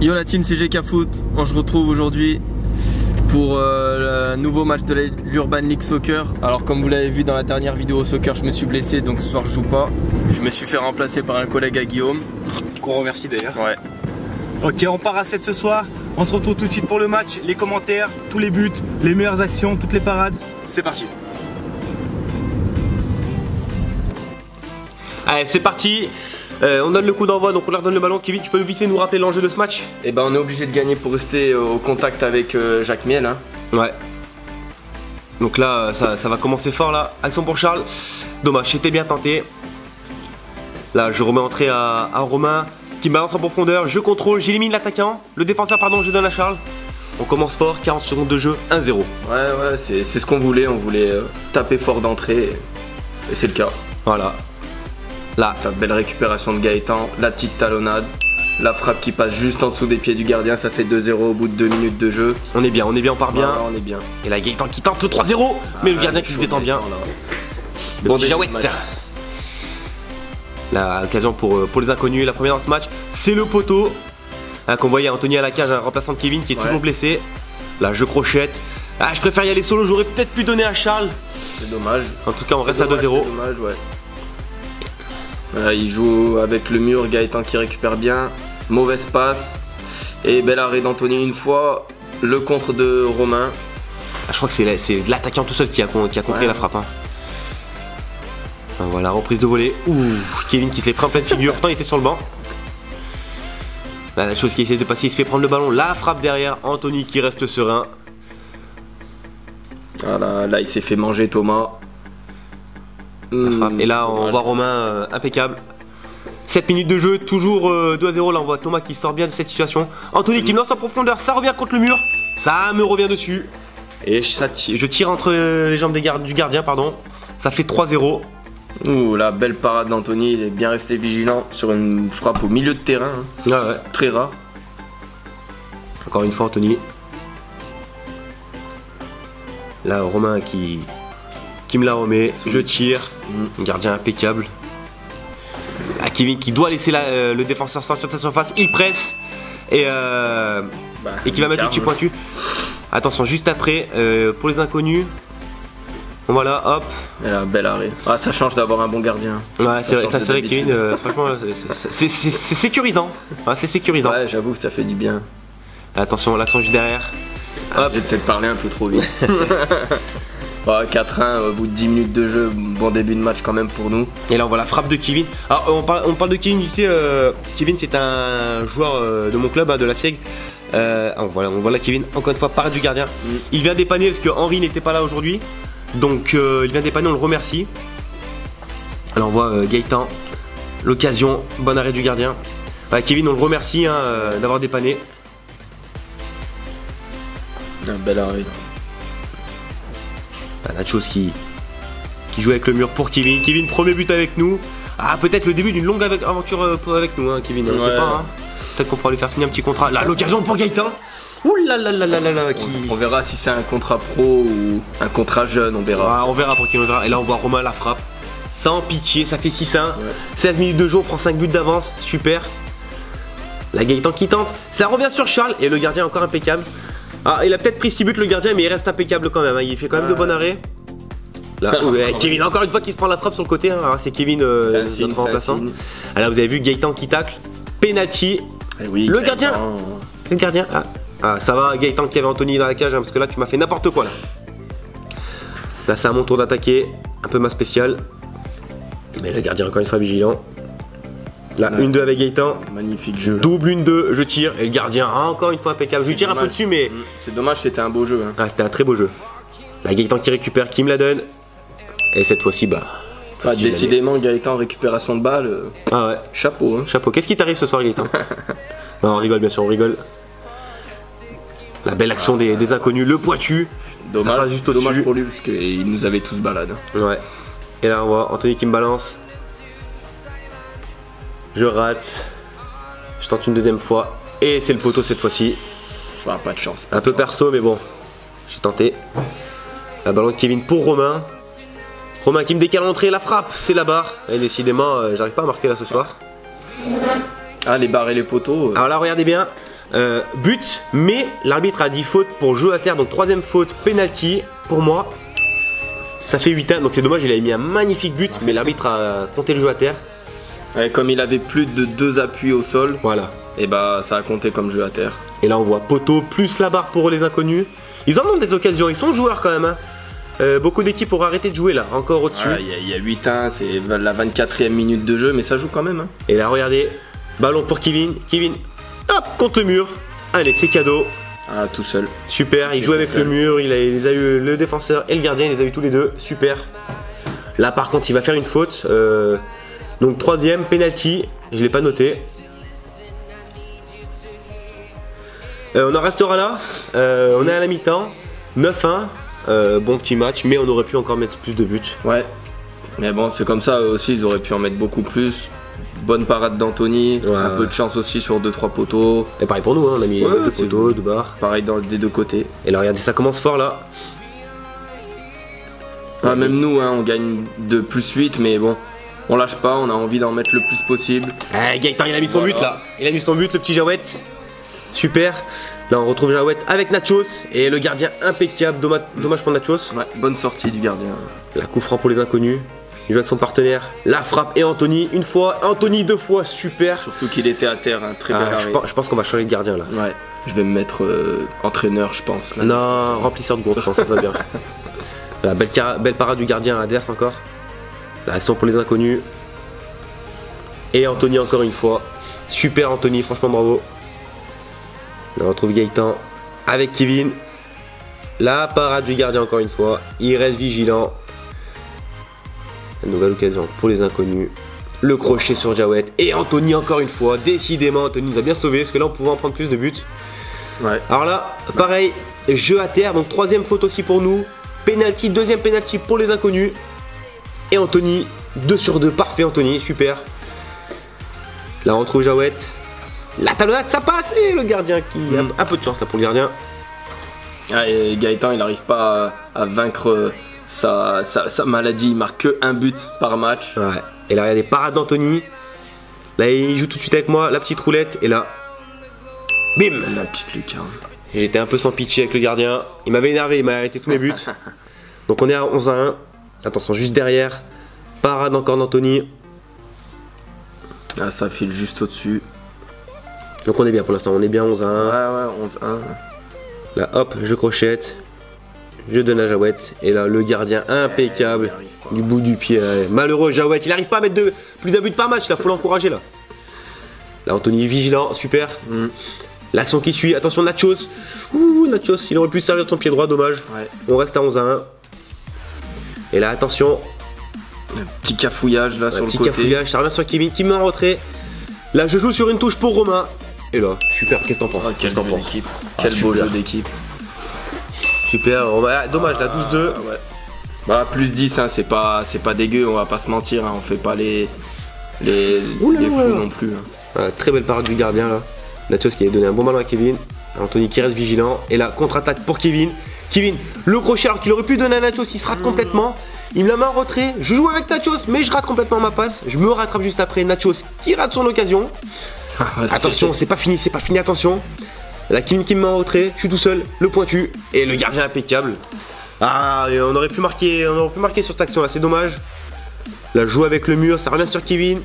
Yo la team CGK Foot, on se retrouve aujourd'hui pour le nouveau match de l'Urban League Soccer. Alors comme vous l'avez vu dans la dernière vidéo soccer, je me suis blessé donc ce soir je joue pas. Je me suis fait remplacer par un collègue à Guillaume. Qu'on remercie d'ailleurs. Ouais. Ok, on part à 7 ce soir. On se retrouve tout de suite pour le match, les commentaires, tous les buts, les meilleures actions, toutes les parades. C'est parti. Allez, c'est parti. On donne le coup d'envoi, donc on leur donne le ballon. Kevin, tu peux vite fait nous rappeler l'enjeu de ce match? Et ben on est obligé de gagner pour rester au contact avec Jacques Miel. Hein. Ouais. Donc là, ça va commencer fort là. Action pour Charles. Dommage, j'étais bien tenté. Là, je remets entrée à Romain qui me balance en profondeur. Je contrôle, j'élimine l'attaquant. Le défenseur, pardon, je donne à Charles. On commence fort, 40 secondes de jeu, 1-0. Ouais, c'est ce qu'on voulait. On voulait taper fort d'entrée et c'est le cas. Voilà. Là, la belle récupération de Gaëtan, la petite talonnade, la frappe qui passe juste en dessous des pieds du gardien, ça fait 2-0 au bout de 2 minutes de jeu. On est bien, on part bien. Voilà, on est bien. Et là, Gaëtan qui tente le 3-0, mais le gardien qui se détend bien. Le Bon petit Jawet. La occasion pour les inconnus, la première dans ce match, c'est le poteau. Qu'on voyait Anthony à la cage, un remplaçant de Kevin qui est toujours blessé. Là, je crochette. Je préfère y aller solo, j'aurais peut-être pu donner à Charles. C'est dommage. En tout cas, on reste à 2-0. C'est dommage, ouais. Voilà, il joue avec le mur, Gaëtan qui récupère bien, mauvaise passe et bel arrêt d'Anthony une fois, le contre de Romain. Je crois que c'est l'attaquant tout seul qui a contré la frappe. Hein. Voilà, reprise de volée. Kevin qui se l'est pris en pleine figure, pourtant il était sur le banc. Là, la chose qui essaie de passer, il se fait prendre le ballon, la frappe derrière, Anthony qui reste serein. Voilà, là il s'est fait manger Thomas. Et là on voit Romain impeccable. 7 minutes de jeu, toujours 2-0. Là on voit Thomas qui sort bien de cette situation. Anthony qui me lance en profondeur, ça revient contre le mur. Ça me revient dessus. Et je tire entre les jambes du gardien, pardon. Ça fait 3-0. Ouh, la belle parade d'Anthony, il est bien resté vigilant sur une frappe au milieu de terrain. Hein. Ah ouais. Très rare. Encore une fois Anthony. Là Romain qui me la remet, je tire, gardien impeccable. Kevin qui doit laisser le défenseur sortir de sa surface, il presse et qui va mettre le petit pointu. Attention, juste après, pour les inconnus, voilà, hop. Et là, bel arrêt. Ah, ça change d'avoir un bon gardien. Ouais, c'est vrai Kevin, franchement, c'est sécurisant. Ouais, c'est sécurisant. Ouais, j'avoue, ça fait du bien. Attention, l'action juste derrière. J'ai peut-être parlé un peu trop vite. 4-1 au bout de 10 minutes de jeu, bon début de match quand même pour nous. Et là on voit la frappe de Kevin. Alors on parle de Kevin ici, Kevin c'est un joueur de mon club, de la SIEG. On voit là Kevin, encore une fois, parade du gardien. Il vient dépanner parce que Henri n'était pas là aujourd'hui. Donc il vient dépanner, on le remercie. Alors on voit Gaëtan, l'occasion, bon arrêt du gardien. Kevin on le remercie d'avoir dépanné. Un bel arrêt. Nachos qui joue avec le mur pour Kevin. Kevin, premier but avec nous. Peut-être le début d'une longue aventure avec nous, Kevin. On ne sait pas. Peut-être qu'on pourra lui faire signer un petit contrat. Là, l'occasion pour Gaëtan. Ouh là là là là là là. On verra si c'est un contrat pro ou un contrat jeune, on verra. On verra pour qui on verra. Et là, on voit Romain la frappe. Sans pitié, ça fait 6-1. 16 minutes de jeu, on prend 5 buts d'avance. Super. La Gaëtan qui tente. Ça revient sur Charles. Et le gardien encore impeccable. Il a peut-être pris 6 buts le gardien, mais il reste impeccable quand même. Il fait quand même de bons arrêts. Là, Kevin, encore une fois, qui se prend la frappe sur le côté. C'est Kevin, notre remplaçant. Là, vous avez vu Gaëtan qui tacle. Penalty. Oui, le gardien. Le gardien. Ça va, Gaëtan qui avait Anthony dans la cage, parce que là, tu m'as fait n'importe quoi. Là, c'est à mon tour d'attaquer. Un peu ma spéciale. Mais le gardien, encore une fois, vigilant. Là, 1-2 avec Gaëtan. Magnifique jeu. Double 1-2, je tire. Et le gardien, encore une fois, impeccable. Je lui tire un peu dessus, mais. C'est dommage, c'était un beau jeu. C'était un très beau jeu. La Gaëtan qui récupère, qui me la donne. Et cette fois-ci, décidément, Gaëtan, récupération de balle. Ouais. Chapeau. Hein. Chapeau. Qu'est-ce qui t'arrive ce soir, Gaëtan? Non, on rigole, bien sûr, on rigole. La belle action des inconnus, le pointu. Dommage, dommage pour lui, parce qu'il nous avait tous balade. Ouais. Et là, on voit Anthony qui me balance. Je rate. Je tente une deuxième fois. Et c'est le poteau cette fois-ci. Pas de chance. Un peu perso, mais bon. J'ai tenté. La ballon de Kevin pour Romain. Romain qui me décale l'entrée, la frappe, c'est la barre. Et décidément, j'arrive pas à marquer là ce soir. Les barres et les poteaux. Alors là, regardez bien. but, mais l'arbitre a dit faute pour jeu à terre, donc troisième faute, penalty pour moi. Ça fait 8-1, donc c'est dommage, il avait mis un magnifique but, mais l'arbitre a compté le jeu à terre. Ouais, comme il avait plus de 2 appuis au sol, Voilà. et bah ça a compté comme jeu à terre. Et là on voit poteau plus la barre pour les inconnus. Ils en ont des occasions, ils sont joueurs quand même. Hein. Beaucoup d'équipes auraient arrêté de jouer là, encore au-dessus. Il y a 8-1, c'est la 24e minute de jeu, mais ça joue quand même. Hein. Et là regardez, ballon pour Kevin. Kevin, hop, contre le mur. Allez, c'est cadeau. Ah, tout seul. Super, il joue avec le mur, il les a eu le défenseur et le gardien, il les a eu tous les deux. Super. Là par contre il va faire une faute. Donc troisième, penalty, je l'ai pas noté. On en restera là. On est à la mi-temps. 9-1. Bon petit match, mais on aurait pu encore mettre plus de buts. Ouais. Mais bon, c'est comme ça, eux aussi, ils auraient pu en mettre beaucoup plus. Bonne parade d'Anthony, Ouais. un peu de chance aussi sur 2-3 poteaux. Et pareil pour nous, hein, on a mis Ouais, 2 c'est poteaux, 2 barres. Pareil des deux côtés. Et là regardez, ça commence fort là. Ah, même nous, hein, on gagne de +8, mais bon, on lâche pas, on a envie d'en mettre le plus possible. Gaëtan il a mis son Voilà. but là. Il a mis son but, le petit Jawet. Super. Là on retrouve Jawet avec Nachos. Et le gardien impeccable. Dommage pour Nachos. Ouais, bonne sortie du gardien. La coup franc pour les inconnus. Il joue avec son partenaire. La frappe et Anthony une fois. Anthony 2 fois. Super. Surtout qu'il était à terre, un très bel arrêt. Je pense qu'on va changer de gardien là. Ouais, je vais me mettre entraîneur, je pense. Là. Non, remplisseur de gourde, je pense que ça va bien. La belle parade du gardien adverse encore. La action pour les inconnus. Et Anthony encore une fois. Super Anthony, franchement bravo. Là, on retrouve Gaëtan avec Kevin. La parade du gardien encore une fois. Il reste vigilant. Une nouvelle occasion pour les inconnus. Le crochet sur Jawet. Et Anthony encore une fois. Décidément, Anthony nous a bien sauvés. Parce que là, on pouvait en prendre plus de buts. Ouais. Alors là, pareil, jeu à terre. Donc troisième faute aussi pour nous. Penalty, deuxième penalty pour les inconnus. Et Anthony, 2 sur 2. Parfait Anthony, super. Là, on retrouve Jawet. La talonnade, ça passe. Et le gardien qui a un peu de chance là pour le gardien. Ah, et Gaëtan, il n'arrive pas à vaincre sa maladie. Il marque que un but par match. Ouais. Et là, il y a des parades d'Anthony. Là, il joue tout de suite avec moi. La petite roulette. Et là, bim. La petite lucarne. J'étais un peu sans pitié avec le gardien. Il m'avait énervé, il m'a arrêté tous mes buts. Donc on est à 11-1. Attention, juste derrière. Parade encore d'Anthony. Ah, ça file juste au-dessus. Donc on est bien pour l'instant, on est bien 11-1. Ouais, 11-1. Là, hop, je crochette. Je donne à Jawet. Et là, le gardien impeccable. il arrive pas. Du bout du pied. Malheureux Jawet. Il n'arrive pas à mettre plus d'un but par match. Là, faut l'encourager là. Là, Anthony vigilant. Super. L'action qui suit. Attention, Nachos. Ouh, Nachos. Il aurait pu se servir de son pied droit. Dommage. Ouais. On reste à 11-1. Et là, attention. Un petit cafouillage là sur le Petit côté. cafouillage. Ça revient sur Kevin qui met en retrait. Là, je joue sur une touche pour Romain. Et là, super. Qu'est-ce que t'en penses? Oh, quel Qu'est-ce que t'en jeu penses? d'équipe. Ah, Quel beau super. jeu d'équipe. Super. Dommage, la 12-2. Ah, ouais. Bah, plus 10, hein, c'est pas dégueu, on va pas se mentir. Hein, on fait pas les fous non plus. Hein. Voilà, très belle parade du gardien là. Nachos qui a donné un bon ballon à Kevin. Anthony qui reste vigilant. Et là, contre-attaque pour Kevin. Kevin, le crochet alors qu'il aurait pu donner à Nachos, il se rate complètement. Il me la met en retrait. Je joue avec Nachos, mais je rate complètement ma passe. Je me rattrape juste après. Nachos qui rate son occasion. Attention, c'est pas fini, attention. La Kevin qui me met en retrait. Je suis tout seul, le pointu. Et le gardien impeccable. Ah, et on aurait pu marquer sur cette action là, c'est dommage. Là, je joue avec le mur, ça revient sur Kevin.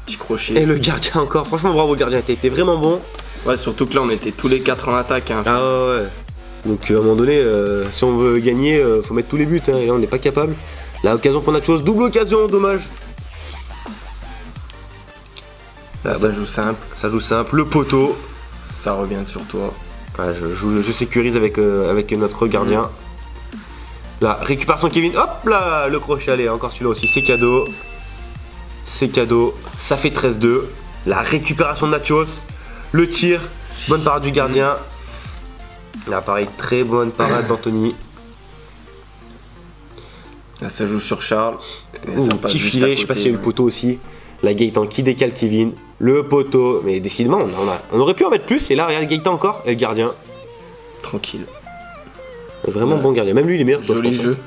Petit crochet. Et le gardien encore, franchement bravo le gardien, t'as été vraiment bon. Ouais, surtout que là on était tous les 4 en attaque. Hein. Ah ouais. Donc à un moment donné, si on veut gagner, faut mettre tous les buts. Hein, et là on n'est pas capable. La occasion pour Nachos, double occasion, dommage. Là, ça joue simple, Ça joue simple, le poteau. ça revient sur toi. Ouais, je sécurise avec notre gardien. Là, récupération Kevin, hop là, le crochet, allez, encore celui-là aussi, c'est cadeau. C'est cadeau, ça fait 13-2. La récupération de Nachos, le tir, bonne parade du gardien. Là, pareil, très bonne parade d'Anthony. Là, ça joue sur Charles. Et Ouh, ça passe petit juste filet, à je sais pas côté, s'il y a eu le ouais. poteau aussi. La Gaëtan qui décale Kevin. Le poteau, mais décidément, on aurait pu en mettre plus. Et là, regarde Gaëtan encore, et le gardien. Tranquille. Vraiment Ouais. bon gardien, même lui il est meilleur. que toi, Joli je pense, jeu.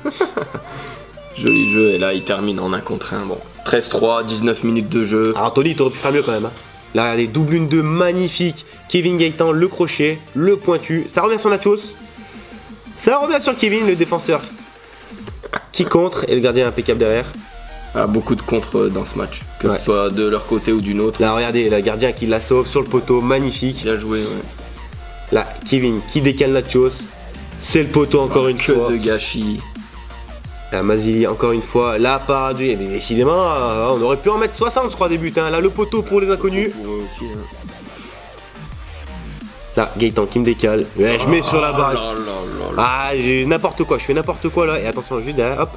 Joli jeu, et là il termine en 1 contre 1. Bon, 13-3, 19 minutes de jeu. hein. Alors, Anthony, t'aurais pu faire mieux quand même. Hein. Là, regardez, double 1-2 magnifique. Kevin Gaëtan, le crochet, le pointu. Ça revient sur Nachos. Ça revient sur Kevin, le défenseur qui contre et le gardien impeccable derrière. Ah, beaucoup de contre dans ce match, que ce soit de leur côté ou d'une autre. Là, regardez, le gardien qui la sauve sur le poteau, magnifique. Bien joué, ouais. Là, Kevin qui décale Nachos. C'est le poteau encore une fois. Que de gâchis. Là, Mazili encore une fois. Là, parade. Mais décidément, on aurait pu en mettre 60, je crois, des buts. Hein. Là, le poteau pour les inconnus. Pour eux aussi, hein. Là, Gaëtan qui me décale. Ouais, je mets sur la barre. Ah, j'ai n'importe quoi. Je fais n'importe quoi là. Et attention, juste derrière. Hop.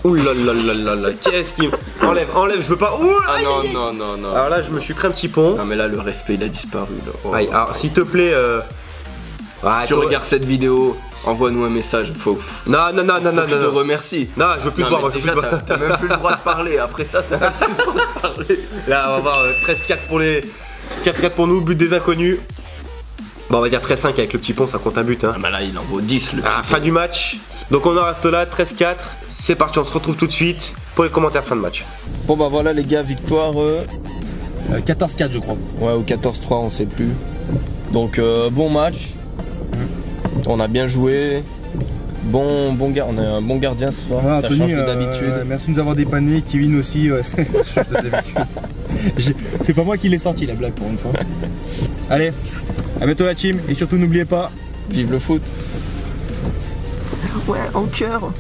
Ouh là là là là là. Qu'est-ce qu'il enlève, enlève. Je veux pas. Ouh. Ah non. Alors là, je me suis pris un petit pont. Non, mais là, le respect, il a disparu. Là. Oh, aïe, alors, s'il te plaît. Si tu regardes cette vidéo, envoie-nous un message. Faut non. je te remercie. Non, je veux plus te voir. Déjà, t'as même plus le droit de parler. Après ça, t'as même plus le droit de parler. Là, on va voir 13-4 pour les. 4-4 pour nous, but des inconnus. Bon, on va dire 13-5 avec le petit pont, ça compte un but. Hein. Ah, bah là, il en vaut 10. Fin du match. Donc, on en reste là, 13-4. C'est parti, on se retrouve tout de suite pour les commentaires de fin de match. Bon, bah voilà, les gars, victoire 14-4, je crois. Ouais, ou 14-3, on sait plus. Donc, bon match. On a bien joué. On a un bon gardien ce soir. Ouais, ça Anthony, change de d'habitude. merci de nous avoir dépanné. Kevin aussi, ça change de d'habitude. C'est pas moi qui l'ai sorti la blague pour une fois. Allez, à bientôt la team et surtout n'oubliez pas. Vive le foot. Ouais, en cœur.